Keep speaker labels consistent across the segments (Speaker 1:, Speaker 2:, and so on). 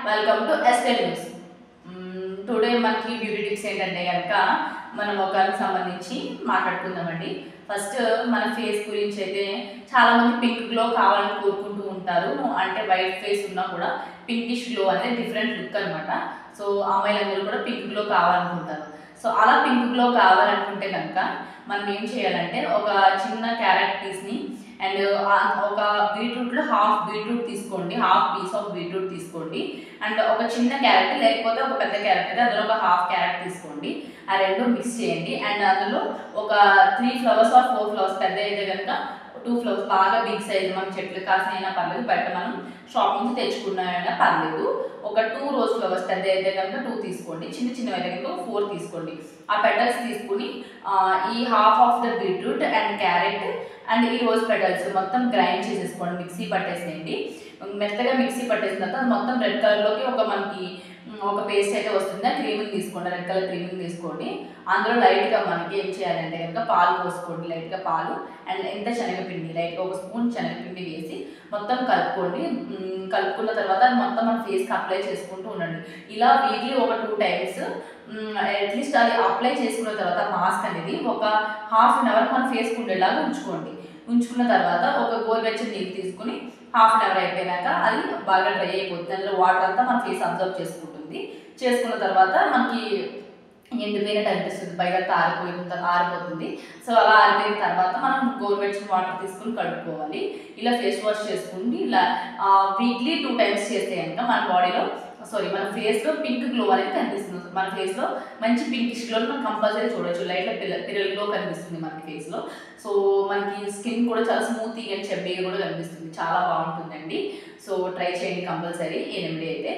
Speaker 1: Welcome to ఎస్టెల్ news. Today మనకి beauty tips ఏంటంటే కనుక మనం ముఖానికి సంబంధించి మాట్లాడుకుందామండి. ఫస్ట్ మన ఫేస్ గురించి అయితే చాలామంది పింక్ గ్లో కావాలని కోరుకుంటూ ఉంటారు. అంటే వైట్ ఫేస్ ఉన్నా కూడా పింకిష్ గ్లో అనేది డిఫరెంట్ లుక్ అనమాట. సో అమ్మాయిలందరూ కూడా పింక్ గ్లో కావాలనుకుంటారు. సో అలా పింక్ గ్లో కావాలనుకుంటే కనుక మనం ఏం చేయాలంటే ఒక చిన్న క్యారెట్ పీస్ని అండ్ ఒక బీట్రూట్లో హాఫ్ బీట్రూట్ తీసుకోండి, హాఫ్ పీస్ ఆఫ్ బీట్రూట్ తీసుకోండి. అండ్ ఒక చిన్న క్యారెట్ లేకపోతే ఒక పెద్ద క్యారెట్ అయితే అందులో ఒక హాఫ్ క్యారెట్ తీసుకోండి. ఆ రెండు మిక్స్ చేయండి. అండ్ అందులో ఒక 3 ఫ్లవర్స్ ఆర్ 4 ఫ్లవర్స్, పెద్ద అయితే కనుక 2 ఫ్లవర్స్, బాగా బిగ్ సైజ్ మన చెట్లు కాసినైనా పర్లేదు, బయట మనం షాప్ నుంచి తెచ్చుకున్నైనా పర్లేదు. ఒక 2 రోజ్ ఫ్లవర్స్, పెద్ద అయితే కనుక 2 తీసుకోండి, చిన్న చిన్నవి అయితే కనుక 4 తీసుకోండి. ఆ పెటల్స్ తీసుకుని ఈ half of the beetroot and carrot and ఈ రోజ్ పెటల్స్ మొత్తం గ్రైండ్ చేసేసుకోండి, మిక్సీ పట్టేసేయండి. మెత్తగా మిక్సీ పట్టేసిన తర్వాత మొత్తం రెడ్ కలర్లోకి మనకి ఒక పేస్ట్ అయితే వస్తుంది. ఆ క్రీమ్ని తీసుకోండి, రెడ్ కలర్ క్రీమ్ని తీసుకోండి. అందులో లైట్గా మనకి ఏం చేయాలంటే కనుక పాలు పోసుకోండి, లైట్గా పాలు అండ్ ఎంత శనగపిండి, లైట్గా ఒక స్పూన్ శనగపిండి వేసి మొత్తం కలుపుకోండి. కలుపుకున్న తర్వాత మొత్తం మన ఫేస్కి అప్లై చేసుకుంటూ ఉండండి. ఇలా వీక్లీ ఒక 2 టైమ్స్ అట్లీస్ట్ అది అప్లై చేసుకున్న తర్వాత మాస్క్ అనేది ఒక హాఫ్ అన్ అవర్ మన ఫేస్కి ఉండేలాగా ఉంచుకోండి. ఉంచుకున్న తర్వాత ఒక గోరువెచ్చని నీళ్ళు తీసుకుని హాఫ్ అన్ అవర్ అయిపోయినాక అది బాగా డ్రై అయిపోతుంది. అందులో వాటర్ అంతా మన ఫేస్ అబ్జర్వ్ చేసుకుంటుంది. చేసుకున్న తర్వాత మనకి ఎండిపోయినట్టు అనిపిస్తుంది, పైగా ఆరిపోతుంది. సో అలా ఆరిపోయిన తర్వాత మనం గోరువెచ్చని వాటర్ తీసుకుని కడుక్కోవాలి. ఇలా ఫేస్ వాష్ చేసుకుని ఇలా వీక్లీ 2 టైమ్స్ చేస్తే కనుక మన బాడీలో మన ఫేస్లో పింక్ గ్లో అనేది కనిపిస్తుంది. మన ఫేస్లో మంచి పింకిష్ గ్లో మనం కంపల్సరీ చూడొచ్చు. లైట్గా పిల్లల గ్లో కనిపిస్తుంది మనకి ఫేస్లో. సో మనకి స్కిన్ కూడా చాలా స్మూతీగా అండ్ చెబ్బీగా కూడా కనిపిస్తుంది. చాలా బాగుంటుందండి. సో ట్రై చేయండి కంపల్సరీ ఈ రెమెడీ అయితే.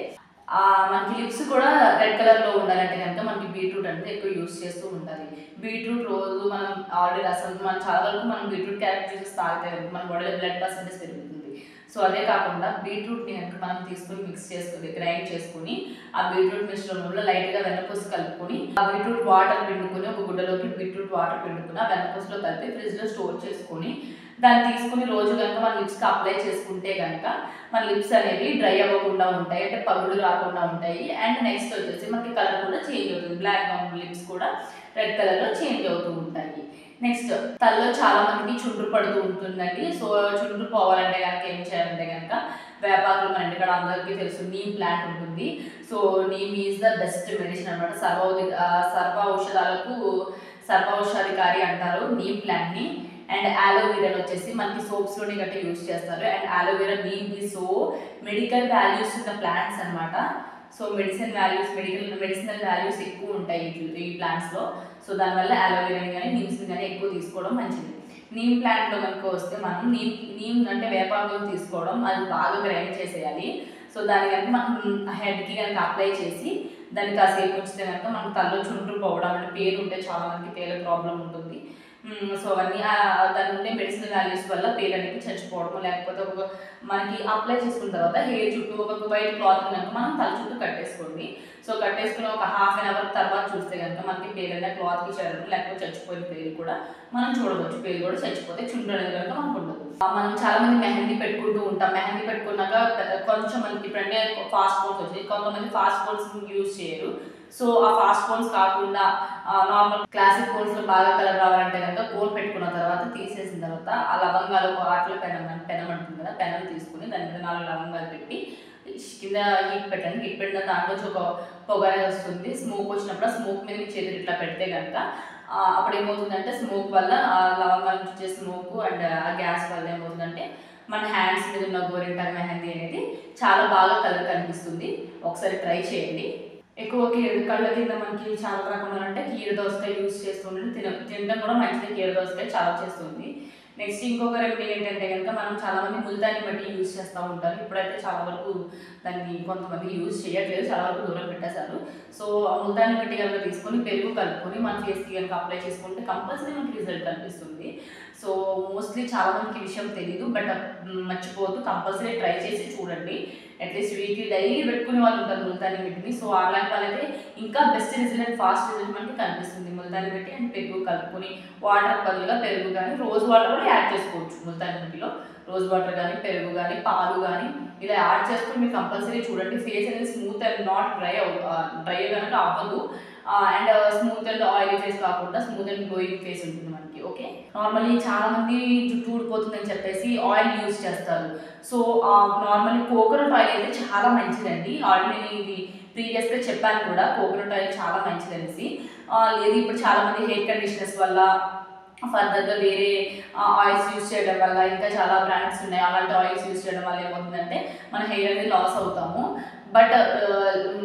Speaker 1: మనకి లిప్స్ కూడా రెడ్ కలర్లో ఉండాలంటే కనుక మనకి బీట్రూట్ అనేది ఎక్కువ యూస్ చేస్తూ ఉండాలి. బీట్రూట్ రోజు మనం ఆల్రెడీ మనం చాలా వరకు మనం బీట్రూట్ క్యారెట్ జ్యూసెస్ తాగితే కనుక మన బాడీలో బ్లడ్ పర్సెంటేజ్ పెరుగుతుంది. సో అదే కాకుండా బీట్రూట్ని కనుక మనం తీసుకుని మిక్స్ చేసుకుని గ్రైండ్ చేసుకుని ఆ బీట్రూట్ మిశ్రమంలో లైట్గా వెన్నపూస కలుపుకొని ఆ బీట్రూట్ వాటర్ పిండుకొని ఒక గుడ్డలోకి బీట్రూట్ వాటర్ పిండుకుని ఆ వెన్నపూసలో కలిపి ఫ్రిడ్జ్లో స్టోర్ చేసుకొని దాన్ని తీసుకుని రోజు కనుక మన లిప్స్కి అప్లై చేసుకుంటే కనుక మన లిప్స్ అనేవి డ్రై అవ్వకుండా ఉంటాయి, అంటే పగులు రాకుండా ఉంటాయి. అండ్ నెక్స్ట్ వచ్చేసి మనకి కలర్ కూడా చేంజ్ అవుతుంది. బ్లాక్గా ఉన్న లిప్స్ కూడా రెడ్ కలర్లో చేంజ్ అవుతూ ఉంటాయి. నెక్స్ట్ తలలో చాలా మందికి చుండ్రు పడుతూ ఉంటుందండి. సో చుండ్రు పోవాలంటే కనుక ఏం చేయాలంటే కనుక వేపాకులు మన ఇంటికాడ అందరికీ తెలుసు, నీమ్ ప్లాంట్ ఉంటుంది. So neem is the best medicine అనమాట. సర్వ ఔషధికారి అంటారు నీమ్ ప్లాంట్ని. అండ్ ఆలోవెరా వచ్చేసి మనకి సోప్స్లోని గట్రా యూజ్ చేస్తారు. And aloe vera neem the so medical values ఉన్న ప్లాంట్స్ అనమాట. సో మెడిసినల్ వాల్యూస్ ఎక్కువ ఉంటాయి ఈ ప్లాంట్స్లో. సో దానివల్ల ఆలోవెరాని కానీ నీమ్స్ని కానీ ఎక్కువ తీసుకోవడం మంచిది. నీమ్ ప్లాంట్లో కనుక వస్తే మనం నీమ్ అంటే వేపాకులను తీసుకోవడం, అది బాగా గ్రైండ్ చేసేయాలి. సో దాన్ని కనుక మనం హెడ్కి కనుక అప్లై చేసి దాన్ని కాసేపు ఉంచితే కనుక మనకు తలలో చుండ్రు పోవడం, అంటే పేరు ఉంటే చాలా మందికి పేరు ప్రాబ్లం ఉంటుంది. సో అవన్నీ దాని ఉండే మెడిసినల్ వాల్యూస్ వల్ల పేరు అనేది చచ్చిపోవడం, లేకపోతే మనకి అప్లై చేసుకున్న తర్వాత హెయిర్ చుట్టూ ఒక వైట్ క్లాత్ కనుక మనం తల చుట్టూ కట్టేసుకోండి. సో కట్టేసుకుని ఒక హాఫ్ అన్ అవర్ తర్వాత చూస్తే కనుక మనకి పేరు అనేది క్లాత్కి చేరడం, లేకపోతే చచ్చిపోయిన పేరు కూడా మనం చూడవచ్చు. పేరు కూడా చచ్చిపోతే చుండ్రు అనేది కనుక మనకు ఉండదు. మనం చాలా మంది మెహందీ పెట్టుకుంటూ ఉంటాం. మెహందీ పెట్టుకున్నాక కొంచెం మనకి ఇప్పుడంటే ఫాస్ట్ ఫోన్స్ వచ్చాయి, కొంతమంది ఫాస్ట్ ఫోన్స్ యూజ్ చేయరు. సో ఆ ఫాస్ట్ ఫోన్స్ కాకుండా నార్మల్ క్లాసిక్ ఫోన్స్లో బాగా కలర్ రావాలంటే కనుక కోన్ పెట్టుకున్న తర్వాత తీసేసిన తర్వాత ఆ లవంగాలు ఆటల పెనం అంటుంది కదా, పెనం తీసుకుని దాని మీద 4 లవంగాలు పెట్టి కింద హీట్ పెట్టండి. హీట్ పెట్టిన దాంట్లోంచి ఒక పొగ అనేది వస్తుంది. స్మోక్ వచ్చినప్పుడు ఆ స్మోక్ మీద మీ చేతులు ఇట్లా పెడితే కనుక అప్పుడు ఏమవుతుందంటే స్మోక్ వల్ల ఆ లవంగాల నుంచి వచ్చే స్మోక్ అండ్ ఆ గ్యాస్ వల్ల ఏమవుతుందంటే మన హ్యాండ్స్ మీద ఉన్న గోరింటాకు మెహందీ అనేది చాలా బాగా కలర్ కనిపిస్తుంది. ఒకసారి ట్రై చేయండి. ఎక్కువ కళ్ళ కింద మనకి చాలా రాకుండా అంటే కీర దోసకాయ యూజ్ చేస్తుండే తినడం కూడా మంచిది. కీర దోసకాయ చాలా చేస్తుంది. నెక్స్ట్ ఇంకొక రెమెడీ ఏంటంటే కనుక మనం చాలామంది ముల్తాని మట్టి యూజ్ చేస్తూ ఉంటారు. ఇప్పుడైతే చాలా వరకు దాన్ని కొంతమంది యూజ్ చేయట్లేదు, చాలా వరకు దూరం పెట్టేశారు. సో ఆ ముల్తాని మట్టి కనుక తీసుకొని పెరుగు కలుపుకొని మన ఫేస్కి కనుక అప్లై చేసుకుంటే కంపల్సరీ మనకి రిజల్ట్ కనిపిస్తుంది. సో మోస్ట్లీ చాలా మందికి విషయం తెలీదు, బట్ మర్చిపోవద్దు, కంపల్సరీ ట్రై చేసి చూడండి. అట్లీస్ట్ వీక్లీ డైలీ పెట్టుకునే వాళ్ళు ఉంటారు ముల్తాని మట్టిని. సో అలాంటి వాళ్ళైతే ఇంకా బెస్ట్ రిజల్ట్, ఫాస్ట్ రిజల్ట్ మనకి కనిపిస్తుంది. ముల్తాని మట్టి అండ్ పెరుగు కలుపుకొని వాటర్ బదులుగా పెరుగు కానీ రోజ్ వాటర్ కూడా యాడ్ చేసుకోవచ్చు. ముల్తాని మట్టిలో రోజ్ వాటర్ కానీ, పెరుగు కానీ, పాలు కానీ ఇలా యాడ్ చేసుకొని మీరు కంపల్సరీ చూడండి. ఫేస్ అనేది స్మూత్ అండ్ నాట్ డ్రై కనుక అవ్వదు. And smooth and oily face కాకుండా స్మూత్ అండ్ గ్లోయింగ్ ఫేస్ ఉంటుంది మనకి. ఓకే, నార్మల్లీ చాలా మంది జుట్టు ఊడిపోతుందని చెప్పేసి ఆయిల్ యూజ్ చేస్తారు. సో నార్మల్లీ కోకోనట్ ఆయిల్ అయితే చాలా మంచిదండి. ఆల్రెడీ నేను ఇది ప్రీవియస్గా చెప్పాను కూడా, కోకోనట్ ఆయిల్ చాలా మంచిది అనేసి. లేదు ఇప్పుడు చాలా మంది హెయిర్ కండిషనర్స్ వల్ల ఫర్దర్గా వేరే ఆయిల్స్ యూజ్ చేయడం వల్ల, ఇంకా చాలా బ్రాండ్స్ ఉన్నాయి, అలాంటి ఆయిల్స్ యూజ్ చేయడం వల్ల ఏమవుతుందంటే మన హెయిర్ అనేది లాస్ అవుతాము. బట్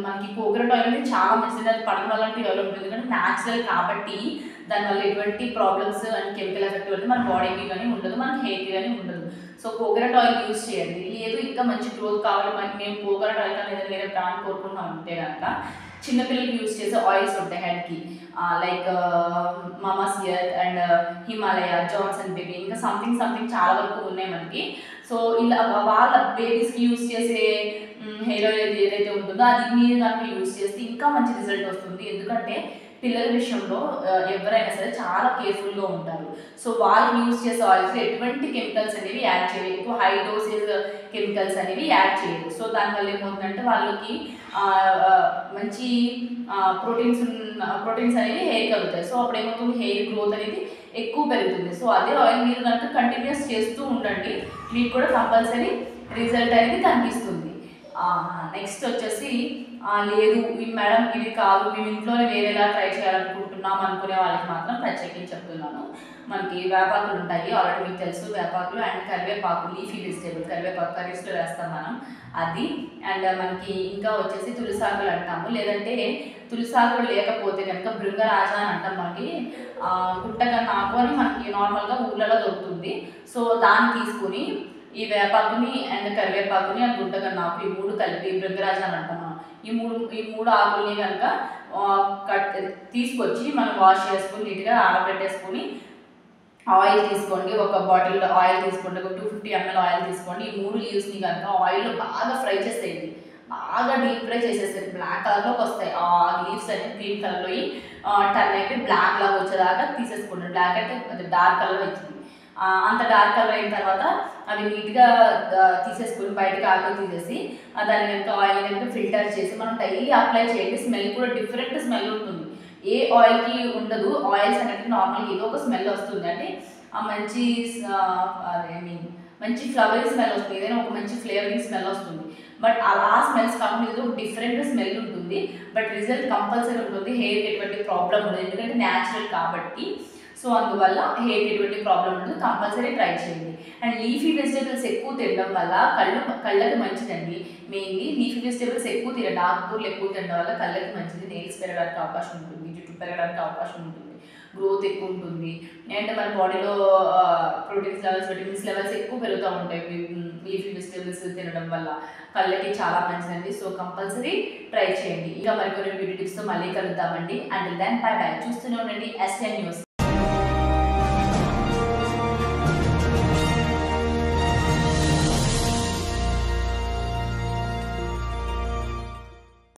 Speaker 1: మనకి కోకోనట్ ఆయిల్ అనేది చాలా మంచిది. అది పడడం అలాంటి ఆయిల్ ఉంటుంది ఎందుకంటే న్యాచురల్ కాబట్టి దానివల్ల ఎటువంటి ప్రాబ్లమ్స్ అండ్ కెమికల్ ఎఫెక్ట్ అనేది మన బాడీకి కానీ ఉండదు, మన హెయిర్కి కానీ ఉండదు. సో కోకోనట్ ఆయిల్ యూజ్ చేయండి. లేదు ఇంకా మంచి గ్రోత్ కావాలి మనకి, మేము కోకోనట్ ఆయిల్ అనేది వేరే బ్రాండ్ కోరుకుంటాం అంటే కనుక చిన్నపిల్లలకి యూజ్ చేసే ఆయిల్స్ ఉంటాయి హెడ్కి, like Mamaearth and Himalaya, Johnson baby, ఇంకా సంథింగ్ చాలా వరకు ఉన్నాయి మనకి. సో ఇలా వాళ్ళ బేబీస్కి యూజ్ చేసే హెయిర్ ఆయిల్ ఏదైతే ఉంటుందో అది మీరు కనుక యూజ్ చేస్తే ఇంకా మంచి రిజల్ట్ వస్తుంది. ఎందుకంటే పిల్లల విషయంలో ఎవరైనా సరే చాలా కేర్ఫుల్గా ఉంటారు. సో వాళ్ళు యూజ్ చేసే ఆయిల్స్లో ఎటువంటి కెమికల్స్ అనేవి యాడ్ చేయరు, ఎక్కువ హై డోసేజ్ కెమికల్స్ అనేవి యాడ్ చేయరు. సో దానివల్ల ఏమవుతుందంటే వాళ్ళకి మంచి ప్రోటీన్స్ అనేవి హెయిర్ కలుగుతాయి. సో అప్పుడు ఏమవుతుంది, హెయిర్ గ్రోత్ అనేది ఎక్కువ పెరుగుతుంది. సో అదే ఆయిల్ మీరు కనుక కంటిన్యూస్ చేస్తూ ఉండండి, మీకు కూడా కంపల్సరీ రిజల్ట్ అనేది కనిపిస్తుంది. నెక్స్ట్ వచ్చేసి లేదు మేడం ఇది కాదు, మేము ఇంట్లోనే వేరేలా ట్రై చేయాలనుకుంటున్నాం అనుకునే వాళ్ళకి మాత్రం ప్రత్యేకించి చెప్తున్నాను. మనకి వేపాకులు ఉంటాయి, ఆల్రెడీ మీకు తెలుసు వేపాకులు, అండ్ కరివేపాకు, లీఫీ వెజిటేబుల్, కరివేపాకు కర్రీస్లో వేస్తాం మనం అది. అండ్ మనకి ఇంకా వచ్చేసి తులసాకులు అంటాము, లేదంటే తులసాకులు లేకపోతే కనుక భృంగరాజ అని అంటాం. మనకి గుట్టకన్నాకు అని మనకి నార్మల్గా ఊళ్ళలో దొరుకుతుంది. సో దాన్ని తీసుకుని ఈ వేపాకుని అండ్ కరివేపాకుని అండ్ గుంటకన్నాకు ఈ మూడు కలిపి భృంగరాజ అని అంటాం. ఈ మూడు ఆకుల్ని కనుక తీసుకొచ్చి మనం వాష్ చేసుకుని నీట్గా ఆరబెట్టేసుకుని ఆయిల్ తీసుకోండి, ఒక బాటిల్ ఆయిల్ తీసుకోండి, ఒక 250 ml ఆయిల్ తీసుకోండి. ఈ మూడు లీవ్స్ని కనుక ఆయిల్లో బాగా ఫ్రై చేసేయండి, బాగా డీప్ ఫ్రై చేసేస్తారు, బ్లాక్ కలర్లోకి వస్తాయి. ఆ లీవ్స్ అనేది గ్రీన్ కలర్లో టర్న్ అయిపోయి బ్లాక్ లాగా వచ్చేదాకా తీసేసుకోండి. బ్లాక్ అంటే అది డార్క్ కలర్ వచ్చింది. అంత డార్క్ కలర్ అయిన తర్వాత అవి నీట్గా తీసేసుకుని బయటకు ఆకులు తీసేసి దాన్ని కనుక ఆయిల్ కనుక ఫిల్టర్ చేసి మనం డైలీ అప్లై చేయండి. స్మెల్ కూడా డిఫరెంట్ స్మెల్ ఉంటుంది, ఏ ఆయిల్కి ఉండదు. ఆయిల్స్ అనేది నార్మల్గా ఏదో ఒక స్మెల్ వస్తుంది, అంటే ఆ మంచి ఫ్లవరీ స్మెల్ వస్తుంది, ఏదైనా ఒక మంచి ఫ్లేవరింగ్ స్మెల్ వస్తుంది. బట్ అలా స్మెల్స్ కాకుండా ఏదో ఒక డిఫరెంట్ స్మెల్ ఉంటుంది, బట్ రిజల్ట్ కంపల్సరీ ఉంటుంది. హెయిర్కి ఎటువంటి ప్రాబ్లం ఉండదు ఎందుకంటే న్యాచురల్ కాబట్టి. సో అందువల్ల హెయిర్కి ఎటువంటి ప్రాబ్లం ఉండదు, కంపల్సరీ ట్రై చేయండి. అండ్ లీఫీ వెజిటేబుల్స్ ఎక్కువ తినడం వల్ల కళ్ళకి మంచిదండి. మెయిన్లీ లీఫీ వెజిటేబుల్స్ ఎక్కువ తినండి, ఆకుకూరలు ఎక్కువ తినడం వల్ల కళ్ళకి మంచిది, నెయిల్స్ పెరగడానికి అవకాశం ఉంటుంది, జుట్టు పెరగడానికి అవకాశం ఉంటుంది, గ్రోత్ ఎక్కువ ఉంటుంది. అండ్ మన బాడీలో ప్రోటీన్స్ లెవెల్స్, విటమిన్స్ లెవెల్స్ ఎక్కువ పెరుగుతూ ఉంటాయి లీఫీ వెజిటేబుల్స్ తినడం వల్ల. కళ్ళకి చాలా మంచిదండి. సో కంపల్సరీ ట్రై చేయండి. ఇంకా మరికొన్ని బ్యూటీ టిప్స్తో మళ్ళీ కలుద్దామండి. And then bye bye. చూస్తూనే ఉండండి SN న్యూస్.